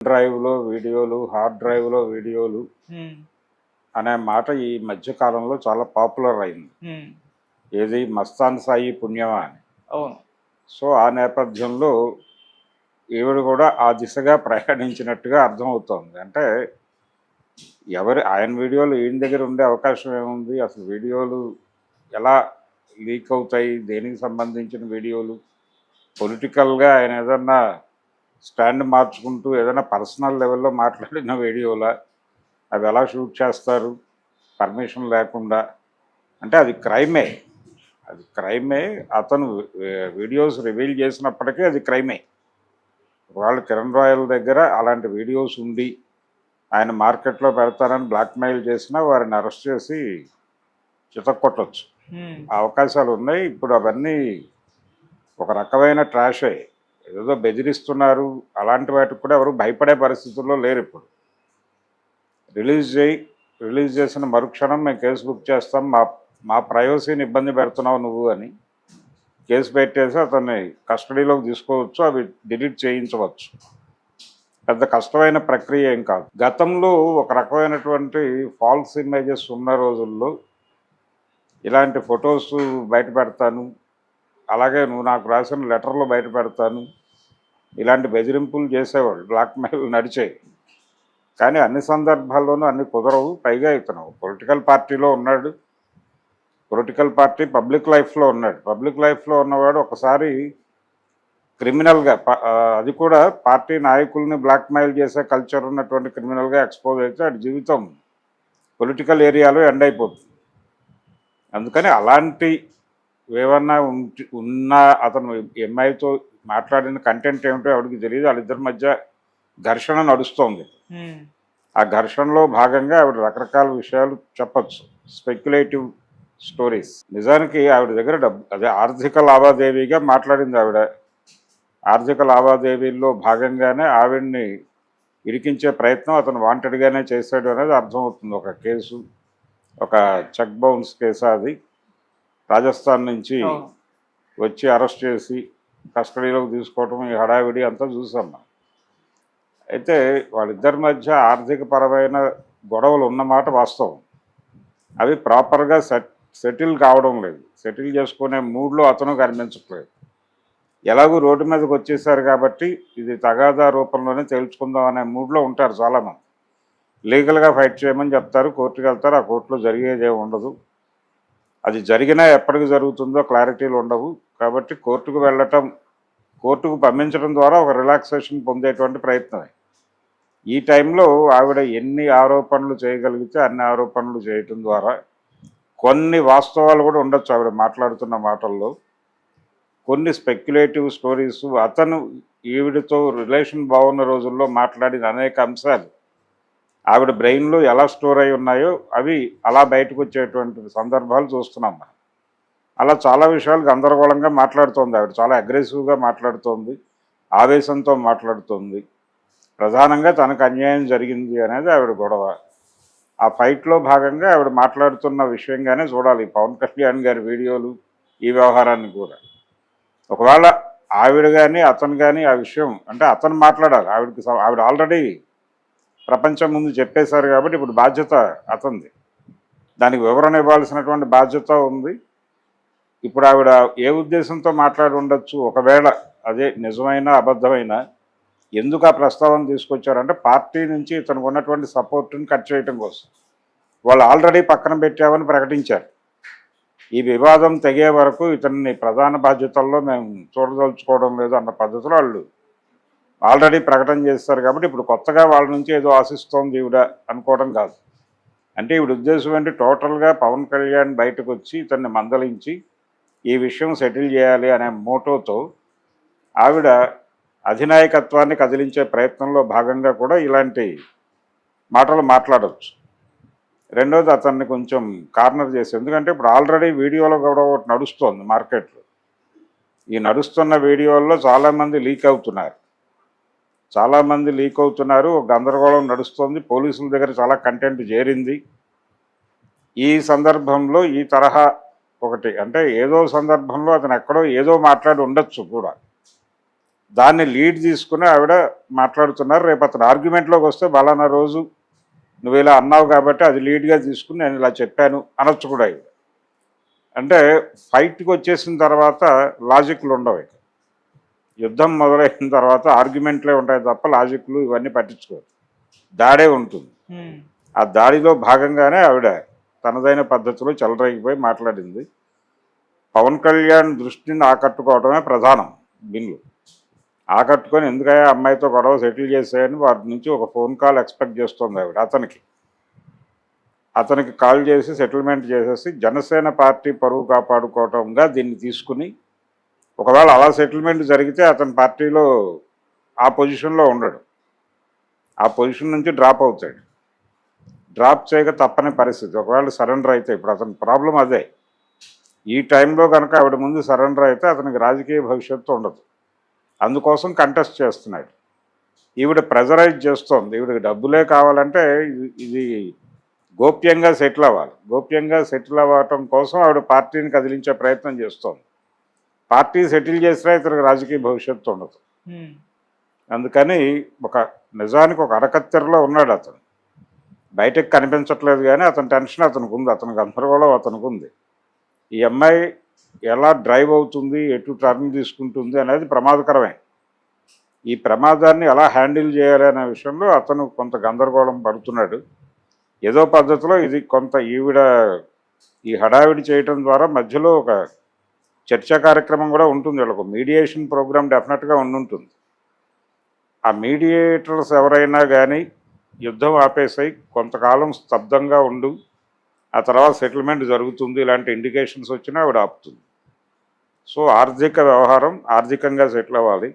డ్రైవ్‌లో వీడియోలు, హార్డ్ డ్రైవ్‌లో వీడియోలు హ్మ్. అనే మాట ఈ మధ్య కాలంలో చాలా పాపులర్ అయింది. హ్మ్. ఏది 'మస్తాన్ సాయి పుణ్యమా' అని. అవును. సో, ఆ నేపథ్యంలో ఈవిడ కూడా ఆ దిశగా ప్రయాణించినట్టుగా అర్థమవుతోంది. అంటే ఆయన వీడియోలు ఈయన దగ్గర ఉండే అవకాశం ఏముంది? అసలు వీడియోలు ఎలా లీక్ అవుతాయి? దేనికి సంబంధించిన వీడియోలు? పొలిటికల్‌గా ఆయన ఏదన్నా స్టాండ్ మార్చుకుంటూ ఏదైనా పర్సనల్ లెవెల్‌లో మాట్లాడిన వీడియోలా? అవి ఎలా షూట్ చేస్తారు పర్మిషన్ లేకుండా? అంటే అది క్రైమే. అది క్రైమే. అతను వీడియోస్ రివీల్ చేసినప్పటికీ అది క్రైమే. వాళ్ళు కిరణ్ రాయల్ దగ్గర అలాంటి వీడియోస్ ఉండి ఆయన మార్కెట్లో పెడతానని బ్లాక్మెయిల్ చేసినా వారిని అరెస్ట్ చేసి చితక్కొట్టచ్చు. హ్మ్. ఆ అవకాశాలు ఉన్నాయి. ఇప్పుడు అవన్నీ ఒక రకమైన ట్రాషే. ఏదో బెదిరిస్తున్నారు. అలాంటి వాటికి కూడా ఎవరు భయపడే పరిస్థితుల్లో లేరు ఇప్పుడు. రిలీజ్ చేసిన మరుక్షణం మేము కేసు బుక్ చేస్తాం, మా మా ప్రైవసీని ఇబ్బంది పెడుతున్నావు నువ్వు అని కేసు పెట్టేసి అతన్ని కస్టడీలోకి తీసుకోవచ్చు, అవి డిలీట్ చేయించవచ్చు. పెద్ద కష్టమైన ప్రక్రియ ఏం కాదు. గతంలో ఒక రకమైనటువంటి ఫాల్స్ ఇమేజెస్ ఉన్న రోజుల్లో ఇలాంటి ఫొటోస్ బయట పెడతాను, అలాగే నువ్వు నాకు రాసిన లెటర్లు బయట పెడతాను, ఇలాంటి బెదిరింపులు చేసేవాళ్ళు, బ్లాక్మెయిల్ నడిచాయి. కానీ అన్ని సందర్భాల్లోనూ అన్ని కుదరవు. పైగా ఇతను పొలిటికల్ పార్టీలో ఉన్నాడు. పొలిటికల్ పార్టీ పబ్లిక్ లైఫ్లో ఉన్నాడు. పబ్లిక్ లైఫ్లో ఉన్నవాడు ఒకసారి క్రిమినల్గా అది కూడా పార్టీ నాయకుల్ని బ్లాక్మెయిల్ చేసే కల్చర్ ఉన్నటువంటి క్రిమినల్గా ఎక్స్పోజ్ అయితే అటు జీవితం పొలిటికల్ ఏరియాలో ఎండ్ అయిపోతుంది. అందుకని అలాంటి ఏమన్నా ఉన్న అతను ఎంఐతో మాట్లాడిన కంటెంట్ ఏమిటో ఎవరికి తెలియదు. వాళ్ళిద్దరి మధ్య ఘర్షణ నడుస్తోంది. ఆ ఘర్షణలో భాగంగా ఆవిడ రకరకాల విషయాలు చెప్పచ్చు, స్పెక్యులేటివ్ స్టోరీస్. నిజానికి ఆవిడ దగ్గర అదే ఆర్థిక లావాదేవీగా మాట్లాడింది ఆవిడ. ఆర్థిక లావాదేవీల్లో భాగంగానే ఆవిడ్ని ఇరికించే ప్రయత్నం అతను వాంటెడ్గానే చేశాడు అనేది అర్థమవుతుంది. ఒక కేసు, ఒక చెక్ బౌన్స్ కేసు, అది రాజస్థాన్ నుంచి వచ్చి అరెస్ట్ చేసి కస్టడీలోకి తీసుకోవటం, ఈ హడావిడి అంతా చూసాం మనం. అయితే వాళ్ళిద్దరి మధ్య ఆర్థికపరమైన గొడవలు ఉన్నమాట వాస్తవం. అవి ప్రాపర్గా సెటిల్ కావడం లేదు. సెటిల్ చేసుకునే మూడ్లో అతను కనిపించట్లేదు. ఎలాగూ రోడ్డు మీదకి వచ్చేసారు కాబట్టి ఇది తగాదా రూపంలోనే తేల్చుకుందాం అనే మూడ్లో ఉంటారు చాలామంది. లీగల్గా ఫైట్ చేయమని చెప్తారు, కోర్టుకు వెళ్తారు. ఆ కోర్టులో జరిగేదే ఉండదు. అది జరిగినా ఎప్పటికి జరుగుతుందో క్లారిటీలు ఉండవు. కాబట్టి కోర్టుకు వెళ్ళటం, కోర్టుకు పంపించడం ద్వారా ఒక రిలాక్సేషన్ పొందేటువంటి ప్రయత్నమే. ఈ టైంలో ఆవిడ ఎన్ని ఆరోపణలు చేయగలిగితే అన్ని ఆరోపణలు చేయటం ద్వారా కొన్ని వాస్తవాలు కూడా ఉండొచ్చు ఆవిడ మాట్లాడుతున్న మాటల్లో. కొన్ని స్పెక్యులేటివ్ స్టోరీస్, అతను ఈవిడతో రిలేషన్ బాగున్న రోజుల్లో మాట్లాడిన అనేక అంశాలు ఆవిడ బ్రెయిన్లో ఎలా స్టోర్ అయి ఉన్నాయో అవి అలా బయటకు వచ్చేటువంటి సందర్భాలు చూస్తున్నాం మనం. అలా చాలా విషయాలు గందరగోళంగా మాట్లాడుతోంది ఆవిడ. చాలా అగ్రెసివ్గా మాట్లాడుతోంది, ఆవేశంతో మాట్లాడుతోంది. ప్రధానంగా తనకు అన్యాయం జరిగింది అనేది ఆవిడ గొడవ. ఆ ఫైట్లో భాగంగా ఆవిడ మాట్లాడుతున్న విషయంగానే చూడాలి పవన్ కళ్యాణ్ గారి వీడియోలు, ఈ వ్యవహారాన్ని కూడా. ఒకవేళ ఆవిడ కానీ అతను కానీ ఆ విషయం అంటే అతను మాట్లాడాలి. ఆవిడ ఆల్రెడీ ప్రపంచం ముందు చెప్పేశారు కాబట్టి ఇప్పుడు బాధ్యత అతనిది. దానికి వివరణ ఇవ్వాల్సినటువంటి బాధ్యత ఉంది. ఇప్పుడు ఆవిడ ఏ ఉద్దేశంతో మాట్లాడి ఉండొచ్చు, ఒకవేళ అదే నిజమైన అబద్ధమైన, ఎందుకు ఆ ప్రస్తావన తీసుకొచ్చారంటే పార్టీ నుంచి ఇతనికి ఉన్నటువంటి సపోర్ట్ని కట్ చేయటం కోసం. వాళ్ళు ఆల్రెడీ పక్కన పెట్టామని ప్రకటించారు. ఈ వివాదం తెగే వరకు ఇతన్ని ప్రధాన బాధ్యతల్లో మేము చూడదలుచుకోవడం లేదు అన్న పద్ధతిలో వాళ్ళు ఆల్రెడీ ప్రకటన చేస్తారు. కాబట్టి ఇప్పుడు కొత్తగా వాళ్ళ నుంచి ఏదో ఆశిస్తోంది ఈవిడ అనుకోవడం కాదు. అంటే ఈవిడ ఉద్దేశం ఏంటి, టోటల్గా పవన్ కళ్యాణ్ బయటకు వచ్చి ఇతన్ని మందలించి ఈ విషయం సెటిల్ చేయాలి అనే మోటోతో ఆవిడ అధినాయకత్వాన్ని కదిలించే ప్రయత్నంలో భాగంగా కూడా ఇలాంటి మాటలు మాట్లాడవచ్చు. రెండోది అతన్ని కొంచెం కార్నర్ చేసి, ఎందుకంటే ఇప్పుడు ఆల్రెడీ వీడియోలో కూడా ఒకటి నడుస్తోంది మార్కెట్లో. ఈ నడుస్తున్న వీడియోల్లో చాలామంది లీక్ అవుతున్నారు, గందరగోళం నడుస్తోంది. పోలీసుల దగ్గర చాలా కంటెంట్ చేరింది. ఈ సందర్భంలో ఈ తరహా ఒకటి అంటే ఏదో సందర్భంలో అతను ఎక్కడో ఏదో మాట్లాడి ఉండొచ్చు కూడా. దాన్ని లీడ్ తీసుకుని ఆవిడ మాట్లాడుతున్నారు. రేపు అతను ఆర్గ్యుమెంట్లోకి వస్తే బలానా రోజు నువ్వు ఇలా అన్నావు కాబట్టి అది లీడ్గా తీసుకుని నేను ఇలా చెప్పాను అనొచ్చు కూడా ఆవిడ. అంటే ఫైట్కి వచ్చేసిన తర్వాత లాజిక్లు ఉండవు. ఇక యుద్ధం మొదలైన తర్వాత ఆర్గ్యుమెంట్లే ఉంటాయి తప్ప లాజిక్లు ఇవన్నీ పట్టించుకోరు. దాడే ఉంటుంది. ఆ దాడిలో భాగంగానే ఆవిడ తనదైన పద్ధతిలో చెలరేగిపోయి మాట్లాడింది. పవన్ కళ్యాణ్ దృష్టిని ఆకట్టుకోవడమే ప్రధానం బిల్లు. ఆకట్టుకొని ఎందుకయ్యా అమ్మాయితో గొడవ సెటిల్ చేసాయని వారి నుంచి ఒక ఫోన్ కాల్ ఎక్స్పెక్ట్ చేస్తుంది ఆవిడ. అతనికి కాల్ చేసి సెటిల్మెంట్ చేసేసి జనసేన పార్టీ పరువు కాపాడుకోవటంగా దీన్ని తీసుకుని, ఒకవేళ అలా సెటిల్మెంట్ జరిగితే అతని పార్టీలో ఆ పొజిషన్లో ఉండడు, ఆ పొజిషన్ నుంచి డ్రాప్ అవుతాడు. డ్రాప్ చేయక తప్పని పరిస్థితి. ఒకవేళ సరెండర్ అయితే, ఇప్పుడు అతని ప్రాబ్లం అదే. ఈ టైంలో కనుక ఆవిడ ముందు సరెండర్ అయితే అతనికి రాజకీయ భవిష్యత్తు ఉండదు. అందుకోసం కంటెస్ట్ చేస్తున్నాడు. ఈవిడ ప్రెజరైజ్ చేస్తోంది. ఈవిడకి డబ్బులే కావాలంటే ఇది గోప్యంగా సెటిల్ అవ్వాలి. గోప్యంగా సెటిల్ అవ్వటం కోసం ఆవిడ పార్టీని కదిలించే ప్రయత్నం చేస్తోంది. పార్టీ సెటిల్ చేసినా ఇతనికి రాజకీయ భవిష్యత్తు ఉండదు. అందుకని నిజానికి ఒక అరకత్తెరలో ఉన్నాడు అతను. బయటకు కనిపించట్లేదు కానీ అతని టెన్షన్ అతనికి ఉంది, అతని గందరగోళం అతనికి ఉంది. ఈ అమ్మాయి ఎలా డ్రైవ్ అవుతుంది, ఎటు టర్న్ తీసుకుంటుంది అనేది ప్రమాదకరమే. ఈ ప్రమాదాన్ని ఎలా హ్యాండిల్ చేయాలి అనే విషయంలో అతను కొంత గందరగోళం పడుతున్నాడు. ఏదో పద్ధతిలో ఇది కొంత ఈవిడ ఈ హడావిడి చేయటం ద్వారా మధ్యలో ఒక చర్చా కార్యక్రమం కూడా ఉంటుంది. వీళ్ళకు మీడియేషన్ ప్రోగ్రామ్ డెఫినెట్గా ఉండుంటుంది. ఆ మీడియేటర్స్ ఎవరైనా కానీ యుద్ధం ఆపేసాయి, కొంతకాలం స్తబ్దంగా ఉండు, ఆ తర్వాత సెటిల్మెంట్ జరుగుతుంది, ఇలాంటి ఇండికేషన్స్ వచ్చినా ఆవిడ ఆపుతుంది. సో ఆర్థిక వ్యవహారం ఆర్థికంగా సెటిల్ అవ్వాలి.